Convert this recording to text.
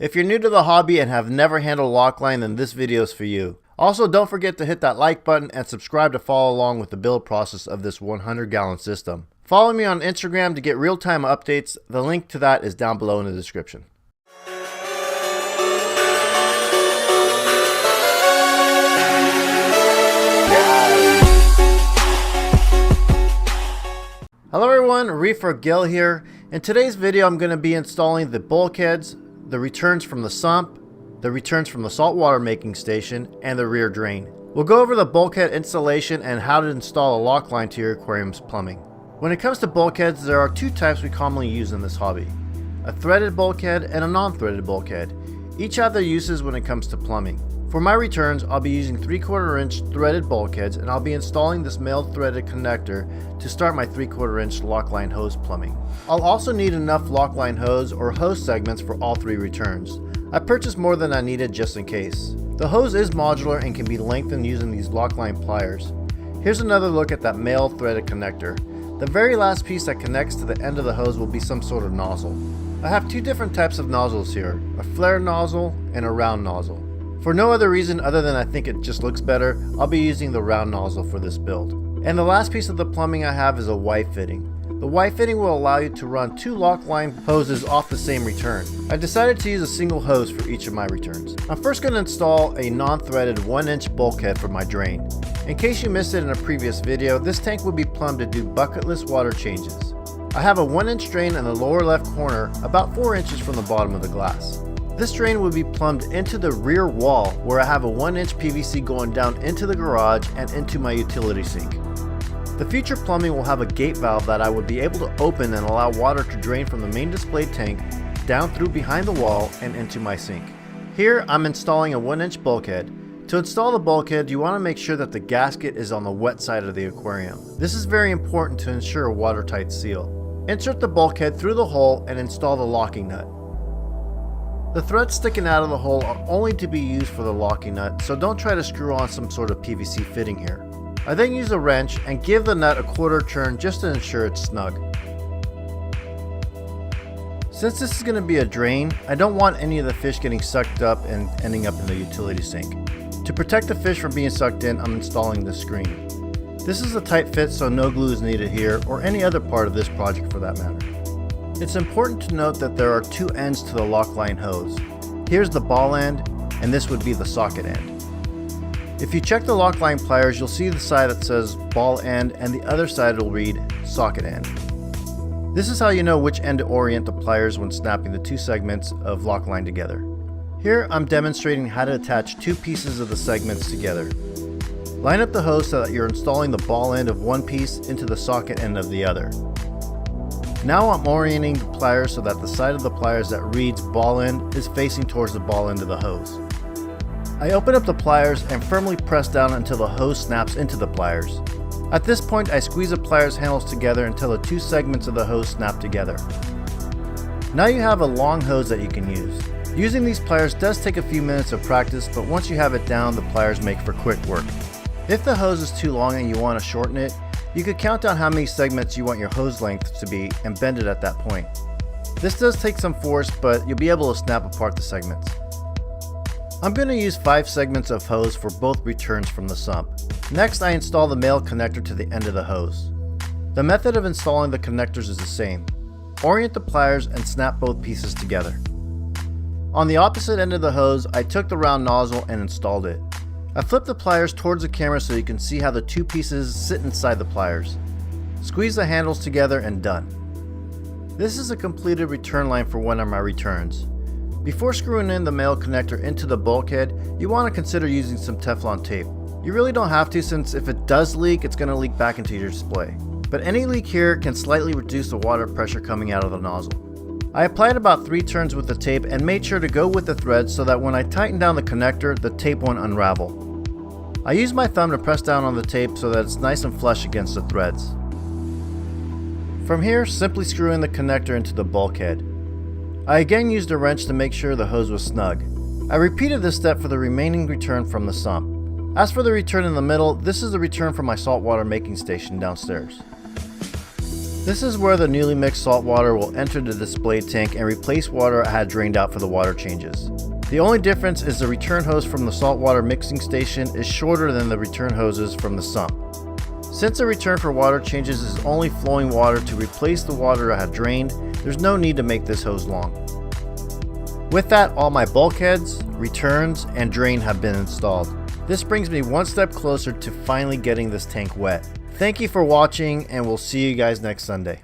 If you're new to the hobby and have never handled Loc-Line, then this video is for you. Also, don't forget to hit that like button and subscribe to follow along with the build process of this 100-gallon system. Follow me on Instagram to get real-time updates. The link to that is down below in the description. Hello everyone, ReeferGil here. In today's video I'm going to be installing the bulkheads, the returns from the sump, the returns from the saltwater making station, and the rear drain. We'll go over the bulkhead installation and how to install a Loc-Line to your aquarium's plumbing. When it comes to bulkheads, there are two types we commonly use in this hobby: a threaded bulkhead and a non-threaded bulkhead. Each have their uses when it comes to plumbing. For my returns, I'll be using 3/4 inch threaded bulkheads, and I'll be installing this male threaded connector to start my 3/4 inch Loc-Line hose plumbing. I'll also need enough Loc-Line hose or hose segments for all three returns. I purchased more than I needed just in case. The hose is modular and can be lengthened using these Loc-Line pliers. Here's another look at that male threaded connector. The very last piece that connects to the end of the hose will be some sort of nozzle. I have two different types of nozzles here, a flare nozzle and a round nozzle. For no other reason other than I think it just looks better, I'll be using the round nozzle for this build. And the last piece of the plumbing I have is a Y fitting. The Y fitting will allow you to run two Loc-Line hoses off the same return. I decided to use a single hose for each of my returns. I'm first going to install a non-threaded 1-inch bulkhead for my drain. In case you missed it in a previous video, this tank will be plumbed to do bucketless water changes. I have a 1-inch drain in the lower left corner, about 4 inches from the bottom of the glass. This drain will be plumbed into the rear wall where I have a 1-inch PVC going down into the garage and into my utility sink. The future plumbing will have a gate valve that I would be able to open and allow water to drain from the main display tank down through behind the wall and into my sink. Here I'm installing a 1-inch bulkhead. To install the bulkhead, you want to make sure that the gasket is on the wet side of the aquarium. This is very important to ensure a watertight seal. Insert the bulkhead through the hole and install the locking nut. The threads sticking out of the hole are only to be used for the locking nut, so don't try to screw on some sort of PVC fitting here. I then use a wrench and give the nut a quarter turn just to ensure it's snug. Since this is going to be a drain, I don't want any of the fish getting sucked up and ending up in the utility sink. To protect the fish from being sucked in, I'm installing this screen. This is a tight fit, so no glue is needed here or any other part of this project for that matter. It's important to note that there are two ends to the Loc-Line hose. Here's the ball end, and this would be the socket end. If you check the Loc-Line pliers, you'll see the side that says ball end and the other side will read socket end. This is how you know which end to orient the pliers when snapping the two segments of Loc-Line together. Here I'm demonstrating how to attach two pieces of the segments together. Line up the hose so that you're installing the ball end of one piece into the socket end of the other. Now I'm orienting the pliers so that the side of the pliers that reads ball end is facing towards the ball end of the hose. I open up the pliers and firmly press down until the hose snaps into the pliers. At this point I squeeze the pliers handles together until the two segments of the hose snap together. Now you have a long hose that you can use. Using these pliers does take a few minutes of practice, but once you have it down, the pliers make for quick work. If the hose is too long and you want to shorten it, you could count down how many segments you want your hose length to be and bend it at that point. This does take some force, but you'll be able to snap apart the segments. I'm going to use 5 segments of hose for both returns from the sump. Next, I install the male connector to the end of the hose. The method of installing the connectors is the same. Orient the pliers and snap both pieces together. On the opposite end of the hose, I took the round nozzle and installed it. I flipped the pliers towards the camera so you can see how the two pieces sit inside the pliers. Squeeze the handles together and done. This is a completed return line for one of my returns. Before screwing in the male connector into the bulkhead, you want to consider using some Teflon tape. You really don't have to, since if it does leak, it's going to leak back into your display. But any leak here can slightly reduce the water pressure coming out of the nozzle. I applied about 3 turns with the tape and made sure to go with the thread so that when I tighten down the connector, the tape won't unravel. I use my thumb to press down on the tape so that it's nice and flush against the threads. From here, simply screw in the connector into the bulkhead. I again used a wrench to make sure the hose was snug. I repeated this step for the remaining return from the sump. As for the return in the middle, this is the return from my saltwater making station downstairs. This is where the newly mixed salt water will enter the display tank and replace water I had drained out for the water changes. The only difference is the return hose from the saltwater mixing station is shorter than the return hoses from the sump. Since the return for water changes is only flowing water to replace the water I had drained, there's no need to make this hose long. With that, all my bulkheads, returns, and drain have been installed. This brings me one step closer to finally getting this tank wet. Thank you for watching, and we'll see you guys next Sunday.